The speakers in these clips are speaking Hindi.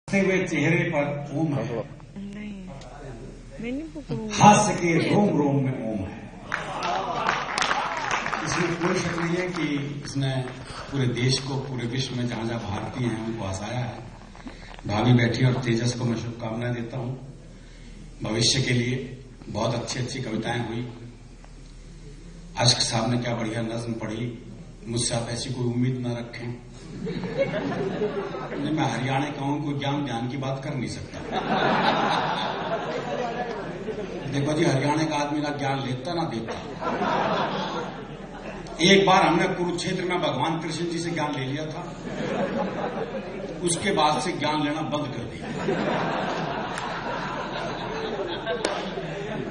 हुए चेहरे पर ओम है, हास्य के रोम रोम में ओम है। इसमें कोई शक नहीं है कि इसने पूरे देश को, पूरे विश्व में जहां जहां भारतीय हैं उनको हंसाया है। भाभी बैठी और तेजस को मैं शुभकामनाएं देता हूं भविष्य के लिए। बहुत अच्छी अच्छी कविताएं हुई। अश्क साहब ने क्या बढ़िया नज्म पढ़ी। मुझसे आप ऐसी कोई उम्मीद न रखें। मैं हरियाणा का हूं, कोई ज्ञान की बात कर नहीं सकता। देखो जी, हरियाणा का आदमी ना ज्ञान लेता ना देता। एक बार हमने कुरुक्षेत्र में भगवान कृष्ण जी से ज्ञान ले लिया था, उसके बाद से ज्ञान लेना बंद कर दिया।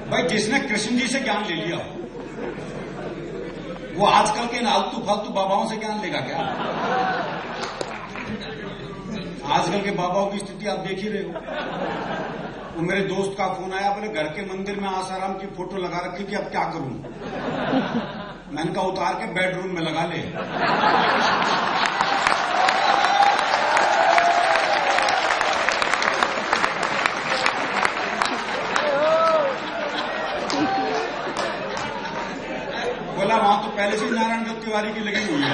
भाई, जिसने कृष्ण जी से ज्ञान ले लिया वो आजकल के आलतू फालतू बाबाओं से ज्ञान लेगा क्या? आजकल के बाबाओं की स्थिति आप देख ही रहे हो। वो मेरे दोस्त का फोन आया, बोले घर के मंदिर में आसाराम की फोटो लगा रखी कि अब क्या करूं। मैंने कहा उतार के बेडरूम में लगा ले। बोला वहां तो पहले से नारायण दत्त तिवारी की लगी हुई है।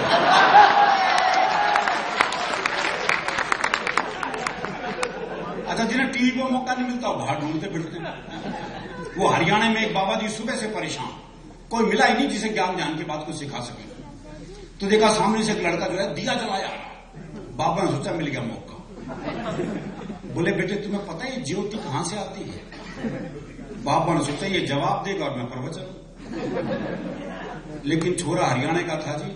अच्छा, जिन्हें टीवी पर मौका नहीं मिलता बाहर ढूंढते फिरते हैं। वो हरियाणा में एक बाबा जी सुबह से परेशान, कोई मिला ही नहीं जिसे ज्ञान की बात को सिखा सके। तो देखा सामने से एक लड़का जो है दिया जलाया। बाबा ने सोचा मिल गया मौका। बोले बेटे तुम्हें पता है ये ज्योति कहां से आती है? बाबा ने सोचा ये जवाब देगा और मैं प्रवचन। लेकिन छोरा हरियाणा का था जी,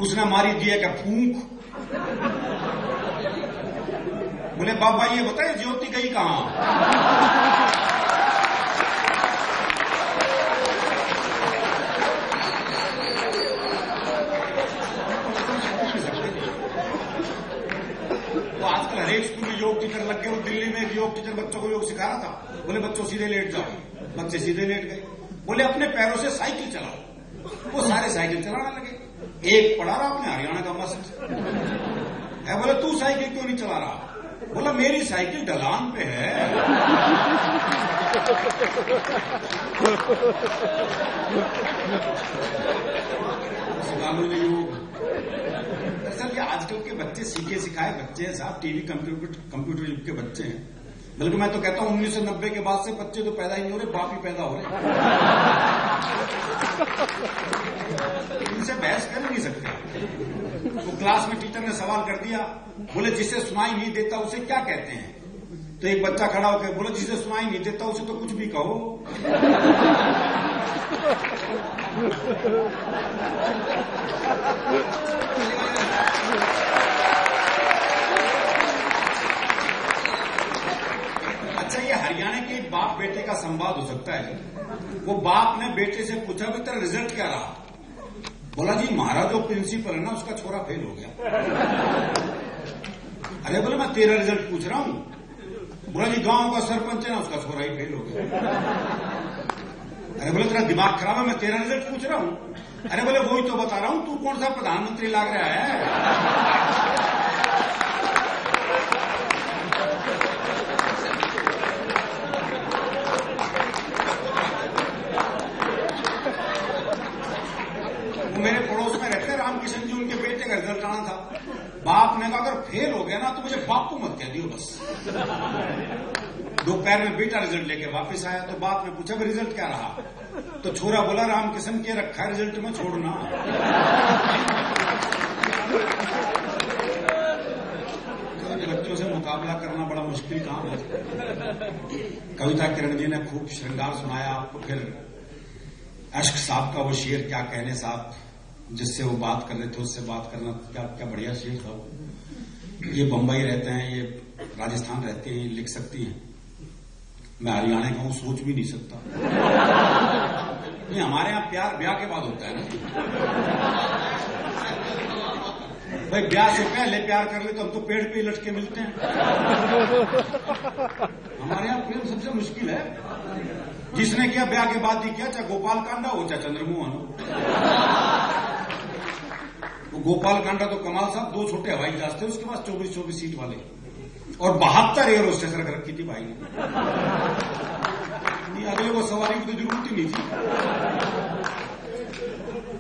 उसने मारी दिया क्या फूंक। बोले बाबा ये बताइए ज्योति गई कहां? तो आजकल हर एक स्कूल में योग टीचर लग गए। वो दिल्ली में एक योग टीचर बच्चों को योग सिखा रहा था। बोले बच्चों सीधे लेट जाओ। बच्चे सीधे लेट गए। बोले अपने पैरों से साइकिल चलाओ। वो सारे साइकिल चलाने लगे। एक पढ़ा रहा अपने हरियाणा का मस्त है। बोले तू साइकिल क्यों नहीं चला रहा? बोला मेरी साइकिल ढलान पे है। असल आजकल के बच्चे सीखे सिखाए बच्चे हैं साहब। टीवी कंप्यूटर युग के बच्चे हैं। बल्कि मैं तो कहता हूं 1990 के बाद से बच्चे तो पैदा ही नहीं हो रहे, बाप ही पैदा हो रहे। इनसे बहस कर नहीं सकते। तो क्लास में टीचर ने सवाल कर दिया, बोले जिसे सुनाई नहीं देता उसे क्या कहते हैं? तो एक बच्चा खड़ा होकर बोला जिसे सुनाई नहीं देता उसे तो कुछ भी कहो। अच्छा, ये हरियाणा के बाप बेटे का संवाद हो सकता है। वो बाप ने बेटे से पूछा भी तेरा रिजल्ट क्या रहा? बोला जी हमारा जो प्रिंसिपल है ना उसका छोरा फेल हो गया। अरे बोले मैं तेरा रिजल्ट पूछ रहा हूं। बोला जी गांव का सरपंच है ना उसका छोरा ही फेल हो गया। अरे बोले तेरा दिमाग खराब है, मैं तेरा रिजल्ट पूछ रहा हूं। अरे बोले वही तो बता रहा हूं, तू कौन सा प्रधानमंत्री लग रहा है? मेरे पड़ोस में रहते रामकिशन जी, उनके बेटे का रिजल्ट आना था। बाप ने कहा अगर फेल हो गया ना तो मुझे बापू मत कह दियो बस। दोपहर में बेटा रिजल्ट लेके वापस आया तो बाप ने पूछा रिजल्ट क्या रहा? तो छोरा बोला रामकिशन के रखा रिजल्ट में छोड़ना। बच्चों से मुकाबला करना बड़ा मुश्किल काम है। कविता किरण जी ने खूब श्रृंगार सुनाया आपको। फिर अश्क साहब का वो शेर क्या कहने साहब, जिससे वो बात कर रहे थे उससे बात करना, क्या बढ़िया शेर था वो। ये बंबई रहते हैं, ये राजस्थान रहते हैं, लिख सकती हैं। मैं हरियाणा का हूं, सोच भी नहीं सकता। नहीं, हमारे यहां प्यार ब्याह के बाद होता है ना भाई। ब्याह से पहले प्यार कर ले तो हम तो पेड़ पे लटके मिलते हैं। हमारे यहां प्रेम सबसे मुश्किल है। जिसने किया ब्याह के बाद ही किया, चाहे गोपाल कांडा हो चाहे चंद्रमोहन हो। गोपाल कांडा तो कमाल साहब, 2 छोटे हवाई जहाज थे उसके पास 24-24 सीट वाले। और 72 एयर होस्टेस रख रखी थी भाई ने। अगले को सवारी की तो जरूरत ही नहीं थी।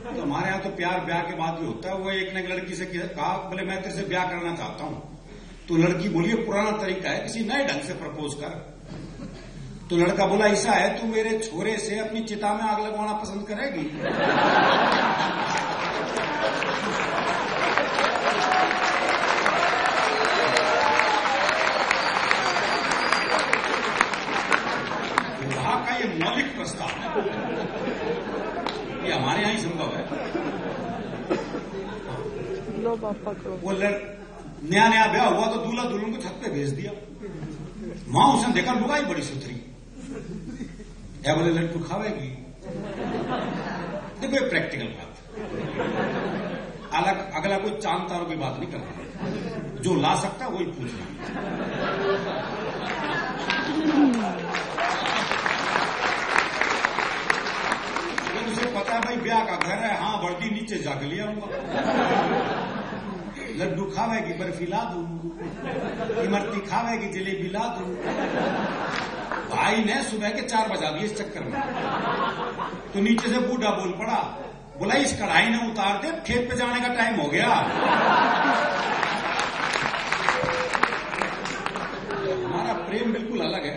तो हमारे यहां तो प्यार ब्याह के बाद भी होता है। वो एक ने एक लड़की से कहा, बोले मैं तेरे से ब्याह करना चाहता हूं। तो लड़की बोली पुराना तरीका है, किसी नए ढंग से प्रपोज कर। तो लड़का बोला ऐसा है, तू मेरे छोरे से अपनी चिता में आग लगवाना पसंद करेगी? विवाह का ये मौलिक प्रस्ताव है, ये हमारे यहां ही संभव है। वो नया नया ब्याह हुआ तो दूल्हा दुल्हन को छत पे भेज दिया। मां उसने देखा लुगाई बड़ी सुथरी या, बोले लड्डू खावेगी? देखो ये प्रैक्टिकल बात, अगला कोई चांद तारों की बात नहीं कर रहा, जो ला सकता वही पूछ रहा। उसे पता है भाई ब्याह का घर है, हाँ वर्दी नीचे जाके ले आऊंगा। लड्डू खावेगी बर्फी ला दूं, इमरती खावेगी जलेबी ला दूं। भाई ने सुबह के 4 बजा दिए इस चक्कर में। तो नीचे से बूढ़ा बोल पड़ा, बोला इस कढ़ाई ने उतार दे, खेत पे जाने का टाइम हो गया। हमारा प्रेम बिल्कुल अलग है।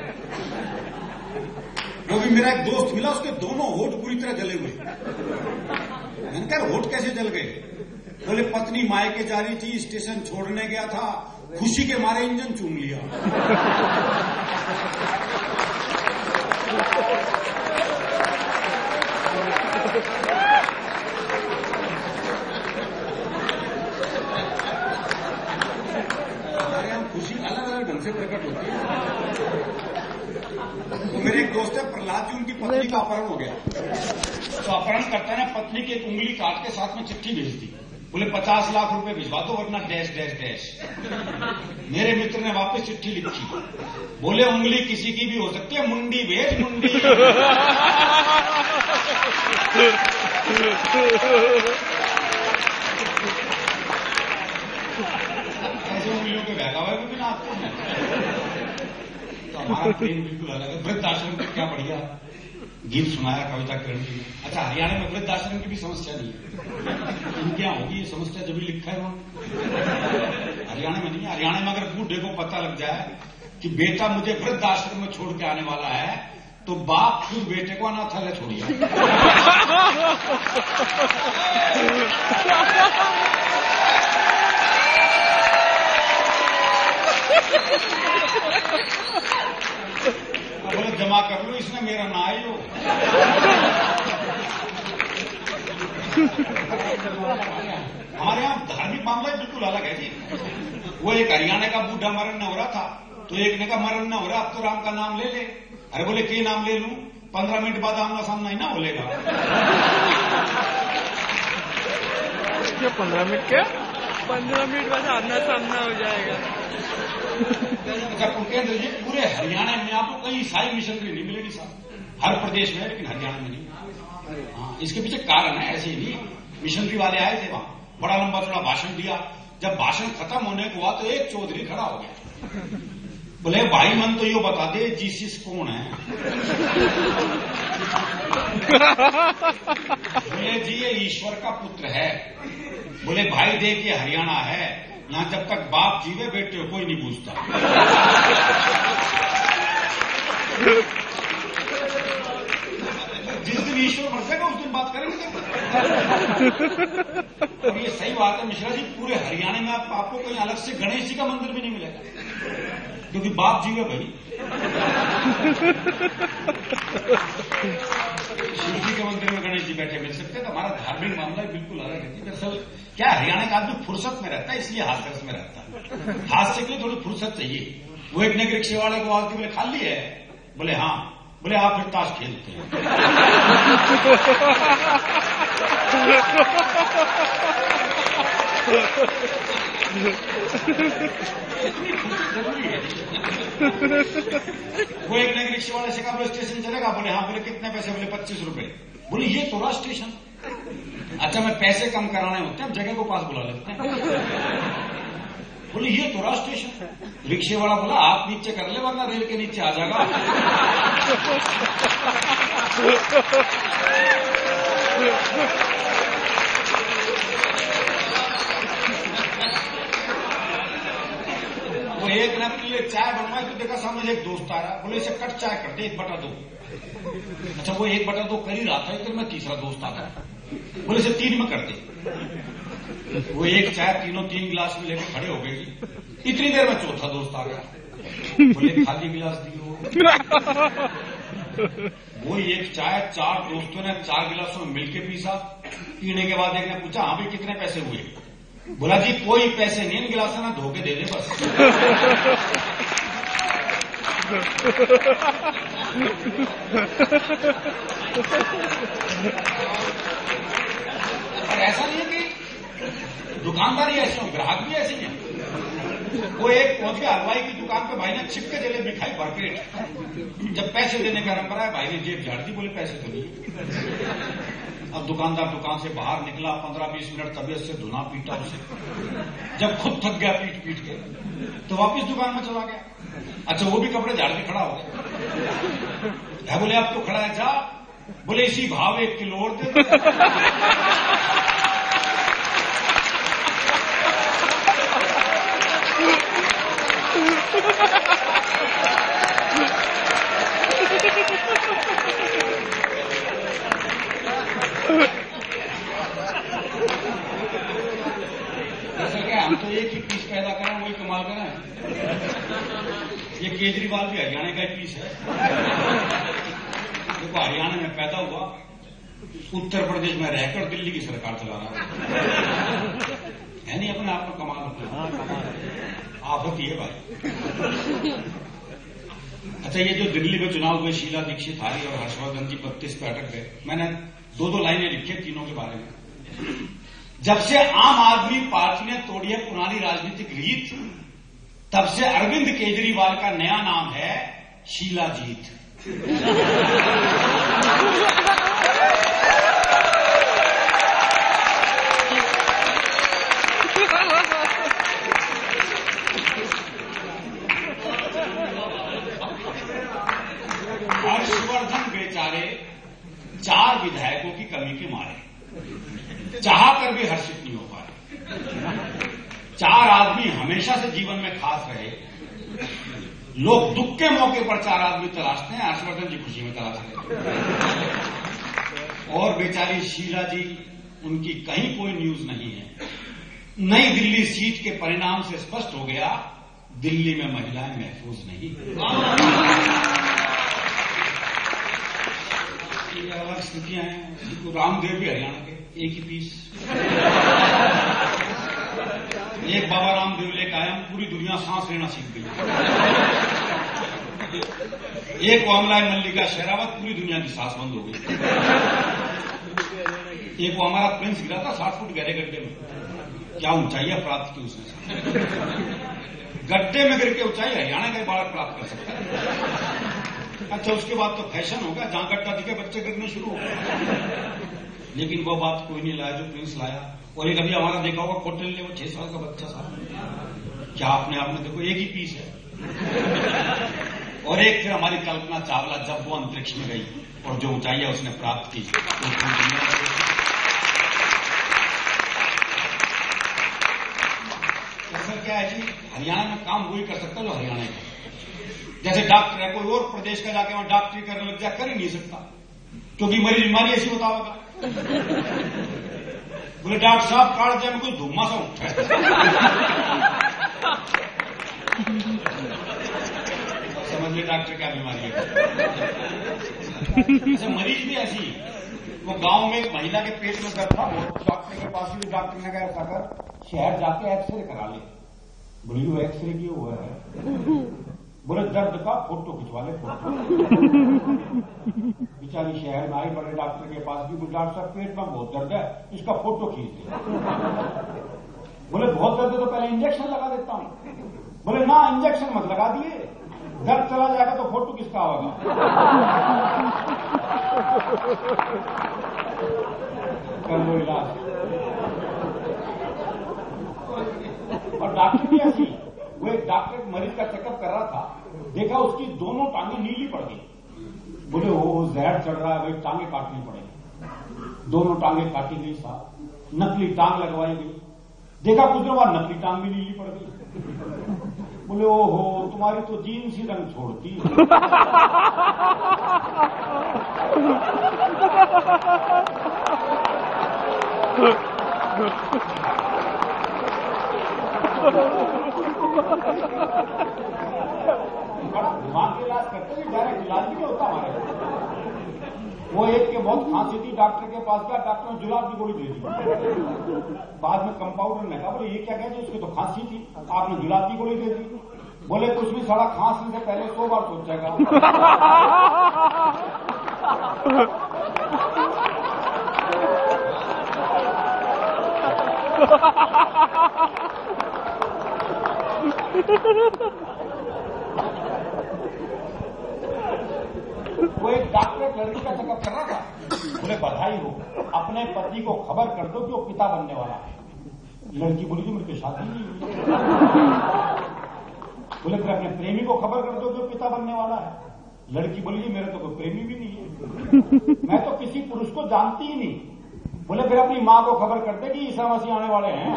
वो भी मेरा एक दोस्त मिला, उसके दोनों होठ पूरी तरह जले हुए। मैंने कहा होठ कैसे जल गए? बोले पत्नी मायके जा रही थी, स्टेशन छोड़ने गया था, खुशी के मारे इंजन चूम लिया। हमारे यहां खुशी अलग अलग ढंग से प्रकट होती है। तो मेरे एक दोस्त है प्रहलाद जी, उनकी पत्नी का अपहरण हो गया। तो अपहरण करता है, पत्नी की एक उंगली काट के साथ में चिट्ठी भेज दी। बोले 50 लाख रुपए भिजवा दो वरना डैश डैश डैश। मेरे मित्र ने वापस चिट्ठी लिखी, बोले उंगली किसी की भी हो सकती है, मुंडी भेज मुंडी। ऐसे उंगलियों के बहका हुआ भी ना आपको। तो हमारा प्रेम बिल्कुल अलग है। वृद्धाश्रम का क्या बढ़िया गीत सुनाया कविता किरण जी ने। अच्छा, हरियाणा में वृद्धाश्रम की भी समस्या नहीं है। इनके यहां होगी ये समस्या, जब भी लिखा है वहां। हरियाणा में नहीं है। हरियाणा में अगर बूढ़े को पता लग जाए कि बेटा मुझे वृद्धाश्रम में छोड़ के आने वाला है, तो बाप खुद बेटे को अनाथालय छोड़िए। बोले जमा कर लो, इसमें मेरा ना आई हो। हमारे यहां धार्मिक मामला बिल्कुल अलग है जी। वो एक हरियाणा का बूढ़ा मरण न हो रहा था, तो एक ने कहा मरण न हो रहा, अब तो राम का नाम ले ले। अरे बोले के नाम ले लूं? 15 मिनट बाद आमना सामना ही ना बोलेगा। 15 मिनट क्या? 15 मिनट बाद आमना सामना हो जाएगा। अच्छा, केंद्र जी पूरे हरियाणा में आपको कई ईसाई मिशनरी नहीं मिलेगी साहब, हर प्रदेश में, लेकिन हरियाणा में नहीं। हाँ, इसके पीछे कारण है, ऐसे ही नहीं। मिशनरी वाले आए थे वहां, बड़ा लंबा चौड़ा भाषण दिया। जब भाषण खत्म होने को हुआ तो एक चौधरी खड़ा हो गया, बोले भाई मन तो यो बता दे जीसस कौन है? बोले जी ये ईश्वर का पुत्र है। बोले भाई देख ये हरियाणा है, यहां जब तक बाप जीवे बेटे को कोई नहीं पूछता। जिस दिन ईश्वर मर जाएगा उस दिन बात करेंगे। और ये सही बात है मिश्रा जी, पूरे हरियाणा में आपको कहीं अलग से गणेश जी का मंदिर भी नहीं मिलेगा, क्योंकि बाप जीवे भाई। शिव जी के मंदिर में गणेश जी बैठे मिल सकते हैं। तो हमारा धार्मिक मामला बिल्कुल अलग है। दरअसल क्या हरियाणा का आदमी फुर्सत में रहता है, इसलिए हास्य में रहता है। हास्य के लिए थोड़ी फुर्सत चाहिए। वो एक ने रिक्शे वाले को आके बोले खाली है? बोले हाँ। बोले आप फिर ताश खेलते हैं? वो एक ने रिक्शे वाले से कहा बोले स्टेशन चलेगा? बोले हाँ। बोले कितने पैसे? बोले 25 रुपए। बोले ये तो रहा स्टेशन। अच्छा मैं पैसे कम कराने होते हैं, जगह को पास बुला लेते हैं। बोले ये तो रहा स्टेशन। रिक्शे वाला बोला आप नीचे कर ले वरना रेल के नीचे आ जाएगा। वो एक ने अपने लिए चाय बनवाई तो देखा सामने एक दोस्त आ रहा, बोले इसे कट चाय करते 1/2। अच्छा वो 1/2 कर ही रहा था, इधर में तीसरा दोस्त आ गया, बोले इसे 3 में कर दे। वो एक चाय तीनों 3 गिलास में लेकर खड़े हो गए जी। इतनी देर में चौथा दोस्त आ गया, बोले खाली गिलास दियो। वो एक चाय 4 दोस्तों ने 4 गिलासों में मिलकर पीसा। पीने के बाद एक ने पूछा हाँ भाई कितने पैसे हुए? बोला जी कोई पैसे नहीं, इन गिलासों में धोके दे दे बस। और ऐसा नहीं है कि दुकानदार ही ऐसे हो, ग्राहक भी ऐसे हैं। वो एक पहुंच गया हलवाई की दुकान पे, भाई ने छिप के जलेबी खाई भरपेट। जब पैसे देने का नंबर आया, भाई ने जेब झाड़ दी, बोले पैसे तो नहीं। अब दुकानदार दुकान से बाहर निकला, 15-20 मिनट तबीयत से धुना पीटा उसे। जब खुद थक गया पीट पीट के तो वापिस दुकान में चला गया। अच्छा वो भी कपड़े झाड़ के खड़ा हो गया। बोले अब तो खड़ा है जा, बोले इसी भाव 1 किलो और दे। हम तो एक ही पीस पैदा करें वही कमाल करें। ये केजरीवाल भी हरियाणा का पीस है। देखो हरियाणा में पैदा हुआ, उत्तर प्रदेश में रहकर दिल्ली की सरकार चला रहा है नहीं अपने आप में कमाल होता। आफत ही है भाई। अच्छा ये जो दिल्ली में चुनाव हुए, शीला दीक्षित हारी और हर्षवर्धन जी 32 पे अटक गए। मैंने 2 लाइनें लिखी है तीनों के बारे में। जब से आम आदमी पार्टी ने तोड़ी है पुरानी राजनीतिक रीत, तब से अरविंद केजरीवाल का नया नाम है शीला जीत। हर्षवर्धन बेचारे 4 विधायकों की कमी के मारे चाह कर भी हर्षित नहीं हो पाए। 4 आदमी हमेशा से जीवन में खास रहे। लोग दुख के मौके पर 4 आदमी तलाशते हैं, हर्षवर्धन जी खुशी में तलाश रहे। और बेचारी शीला जी, उनकी कहीं कोई न्यूज नहीं है। नई दिल्ली सीट के परिणाम से स्पष्ट हो गया, दिल्ली में महिलाएं महफूज नहीं। ये अलग स्थितियां हैं। रामदेव भी हरियाणा के, एक ही पीस। एक बाबा रामदेव लेकर आया, पूरी दुनिया सांस लेना सीख गई। एक वो अमला मल्लिका शेरावत, पूरी दुनिया की सांस बंद हो गई। एक वो हमारा प्रिंस गिरा था 60 फुट गहरे गड्ढे में, क्या ऊंचाइयां प्राप्त की उसने। गड्ढे में गिर के ऊंचाई हरियाणा का बालक प्राप्त कर सकता है। अच्छा उसके बाद तो फैशन होगा, जहां गड्ढा दिखे बच्चे गिरने शुरू हो गए। लेकिन वो बात कोई नहीं लाया जो प्रिंस लाया। और एक अभी हमारा देखा होगा कौटिल्य, वो 6 साल का बच्चा साहब, क्या अपने आप में देखो एक ही पीस है। और एक फिर हमारी कल्पना चावला, जब वो अंतरिक्ष में गई और जो ऊंचाइयां उसने प्राप्त की, असल क्या है जी, हरियाणा में काम वही कर सकता जो हरियाणा का। जैसे डॉक्टर है, कोई और प्रदेश का जाके वहां डॉक्टरी करने लग जाए, कर ही नहीं सकता, क्योंकि मेरी बीमारी ऐसी बताओगा। बोले डॉक्टर साहब काट दिया, में कोई धुम्मा सा उठा है। समझ लीजिए डॉक्टर क्या बीमारी है। अच्छा मरीज भी ऐसी, वो गांव में एक महिला के पेट में दर्द था, वो डॉक्टर के पास भी, डॉक्टर ने कहा ऐसा कर शहर जाके एक्सरे करा ले। बोली वो एक्सरे की हुआ है? बोले दर्द का फोटो खिंचवा ले, फोटो। बेचारी शहर में आई, बड़े डॉक्टर के पास भी, बोले डॉक्टर साहब पेट में बहुत दर्द है, इसका फोटो खींच दे। बोले बहुत दर्द है तो पहले इंजेक्शन लगा देता हूं। बोले ना इंजेक्शन मत लगा दिए, दर्द चला जाएगा तो फोटो किसका होगा। कर लो इलाज। और डॉक्टर भी ऐसी, वो एक डॉक्टर मरीज का चेकअप कर रहा था, देखा उसकी दोनों टांगे नीली पड़ गई। बोले वो जहर चढ़ रहा है भाई, टांगे काटनी पड़ेगी। दोनों टांगे काटी गई साहब, नकली टांग लगवाई गई। देखा कुछ देर बाद नकली टांग भी नीली पड़ गई। बोले ओहो तुम्हारी तो जीन्स ही रंग छोड़ती है। बड़ा दिमाग के इलाज करते हैं, डायरेक्ट इलाज भी नहीं होता हमारे। वो एक के बहुत खांसी थी, डॉक्टर के पास गया, डॉक्टर ने जुलाब की गोली दे दी। बाद में कंपाउंडर ने कहा बोले ये क्या कहते, उसकी तो खांसी थी, आपने जुलाब की गोली दे दी। बोले कुछ भी साला खांसने से पहले 100 बार सोचेगा। वो एक डॉक्टर एक लड़की का चेकअप कर रहा था। बोले बधाई हो, अपने पति को खबर कर दो कि वो पिता बनने वाला है। लड़की बोली कि मेरी शादी नहीं हुई। बोले फिर अपने प्रेमी को खबर कर दो कि वो पिता बनने वाला है। लड़की बोली जी मेरा तो कोई प्रेमी भी नहीं है, मैं तो किसी पुरुष को जानती ही नहीं। बोले फिर अपनी मां को खबर कर दे कि ईसा मसीह आने वाले हैं।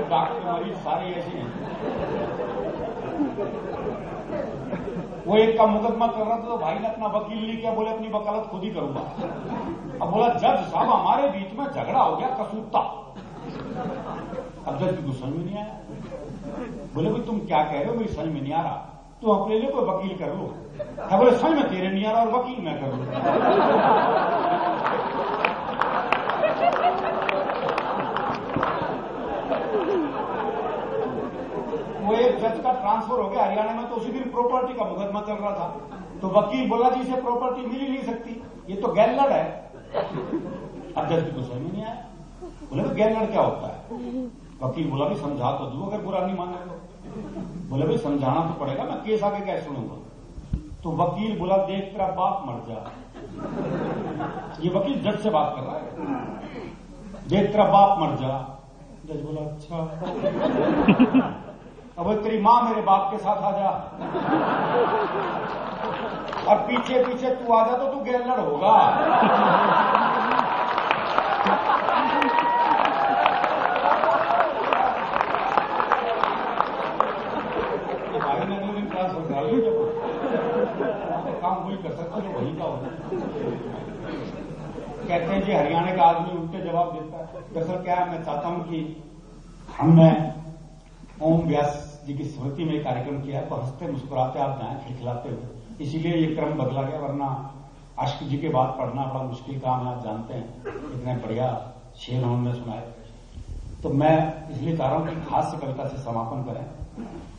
डॉक्टर मरीज सारे ऐसे हैं। वो एक का मुकदमा कर रहा था तो भाई ने अपना वकील नहीं किया, बोले अपनी वकालत खुद ही करूंगा। अब बोला जज साहब हमारे बीच में झगड़ा हो गया कसूता। अब जज की कुछ समझ में नहीं आया। बोले भाई तुम क्या कह रहे हो, मेरी समझ में नहीं आ रहा, तुम अपने लिए कोई वकील कर लो। बोले समझ में तेरे नहीं आ रहा और वकील मैं कर लू। वो एक जज का ट्रांसफर हो गया हरियाणा में, तो उसी दिन प्रॉपर्टी का मुकदमा चल रहा था। तो वकील बोला जी इसे प्रॉपर्टी मिल ही नहीं सकती, ये तो गैलड है। अब जज की कुछ समझ में नहीं आया। बोले भाई गैलड क्या होता है? वकील बोला भी समझा तो दू अगर बुरा नहीं माने तो। बोले भाई समझाना तो पड़ेगा, मैं केस आगे कैसे सुनूंगा। तो वकील बोला देख तेरा बाप मर जा। ये वकील जज से बात कर रहा है, देख तेरा बाप मर जा। जज बोला अच्छा। अब तेरी मां मेरे बाप के साथ आ जा और पीछे पीछे तू आ जा तो तू गैलड होगा। भाई ने दिन ट्रांसफर करा लिया, काम वही कर सकते जो वही का होता। कहते हैं जी हरियाणा का आदमी उल्टे जवाब देता है। दरअसल क्या है, मैं चाहता हूं कि हमने ओम व्यास जी की स्मृति में कार्यक्रम किया है, तो हंसते मुस्कुराते आप जाएं खिलखिलाते हुए, इसीलिए ये क्रम बदला गया। वरना आशिक जी के बाद पढ़ना बड़ा मुश्किल काम है, आप जानते हैं। इतने बढ़िया शेर उन्होंने सुनाए, तो मैं इसलिए चाह रहा हूं कि खास कविता से समापन करें।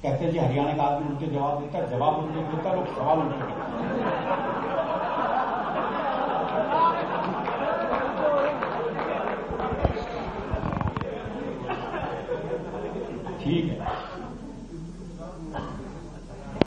कहते हैं जी हरियाणा का आदमी उनके जवाब देता है, जवाब उनके देता है, लोग सवाल उनके करते हैं। ठीक है।